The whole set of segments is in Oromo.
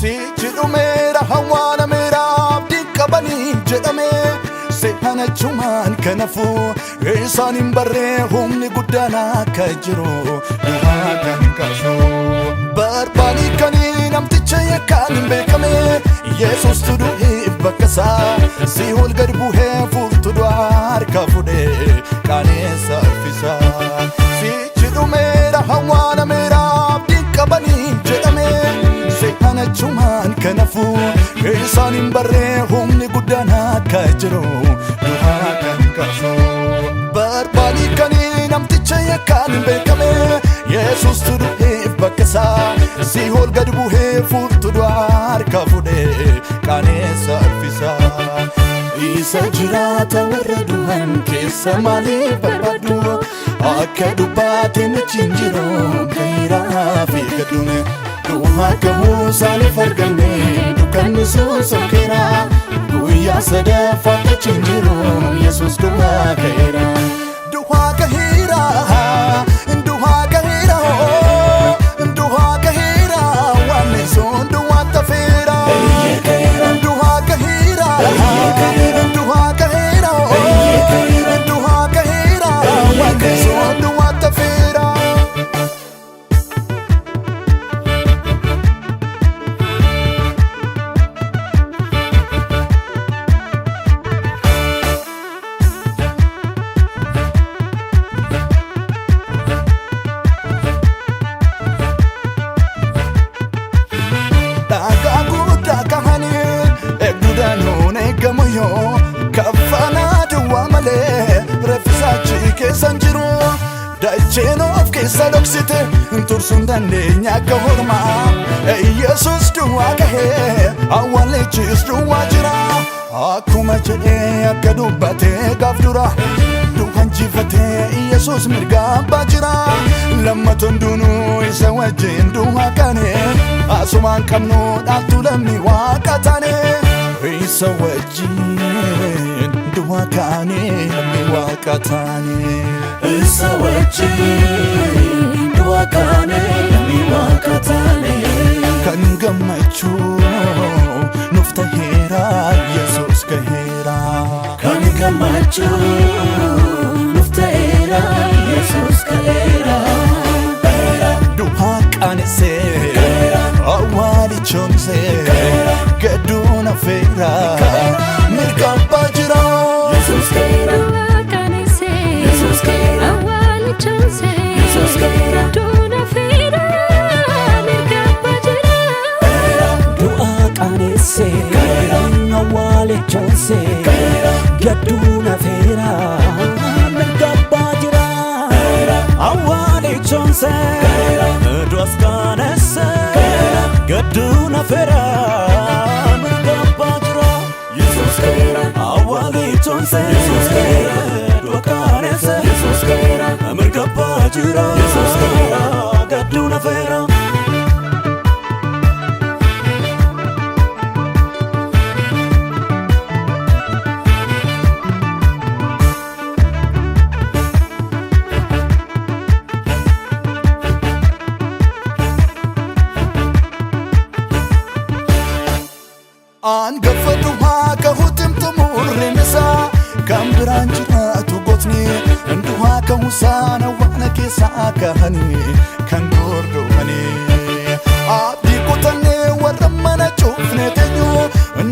Si jedhumeera hawwaalameera abdii qabanii jedhame seehana chumaan kanafu isaan hin barree humni guddaan akka jiru du'aa kan kaasu barbaadii kanii namticha yakkaan hin beekame Yesuus du'eef bakka isaa Si'ool gad bu'ee furtuu du'aa harka fuudhee qaanessa uffisa si jedhumeera hawwaalameera abdii qabanii jedhame seehana chumaan kanafu isaan hin barree humni guddaan akka jiru du'aa kan kaasu barbaadii kanii namticha yakkaan hin beekame Yesuus du'eef bakka isaa Si'ool gad bu'ee furtuu du'aa harka fuudhee qaanessa uffisa isa jiraata warra du'an keessa maaliif barbaaddu akka dubbaatiin achiin jiru ka'eeraa fi gadduun du'aa kamuu saaliif arganne dukkanni sosokeera guyyaa sadaffaatti achiin jiru Yesuus du'aa ka'eera du'aa ka'eera du'aa ka'eera du'aa ka'eera waan sun du'aa tafeera du'aa ka'eera du'aa ka'eera du'aa ka'eera waan sun du'aa tafeera Kafana duwwaa malee reeffisachi keessan jiru dacheen of keessa dhoksite tursuun dandeenya akka hormaa Yesuus du'aa ka'ee awwaalichis du'aa jira akkuma jedhee akka dubbatee gaaf dura du'aan jifatee Yesuus mirga abbaa jira lammata hundinuu isa wajjin du'aa kaane asumaan qabnu dhaabtuu lammii waaqa taane isa wajjin du'aa kaane lammii waaqa taane isa wajjin du'aa kaane lammii waaqa taane kan gammachuu nuuf ta'eera Yesuus ka'eera kan gammachuu nuuf ta'eera Yesuus ka'eera du'aa qaanessee awwaalichoomsee gadduun affeera mirga abbaa jira Yesuus ka'eera du'aa qaanessee Yesuus ka'eera awwaalichoomsee Yesuus ka'eera gadduun affeera mirga abbaa jira du'aa qaanessee awwaalichoomsee gadduun affeera mirga abbaa jira awwaalichoomsee du'aas qaanessee gadduun affeera mirga abbaa jira Yesuus ka'eera awwaalichoomsee Yesuus ka'eera du'aa qaanessee Yesuus ka'eera mirga abbaa jira Yesuus ka'eera gadduun affeera Angafa du'aa ka'uutiin xumurri isaa kan biraan jiraatu gootni du'aa ka'uusaan awwaala keessaa ka'anii kan hordofanii abdii kutannee warra mana cufne teenyu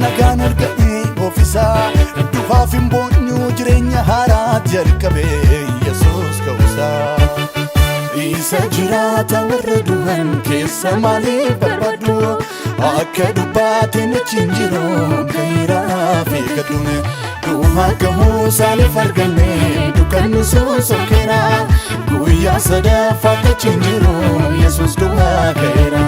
nagaan arganii ofisaa du'aaf hin boonyu jireenya haaraa jalqabee Yesuus ka'uusaa isa jiraata warra du'an keessa maaliif barbaaddu akka dubbaatiin achiin jiru ka'eeraa fi gadduun du'aa kamuu saaliif arganne dukkanni sosokeera guyyaa sadaffaatti achiin jiru Yesuus du'aa ka'eera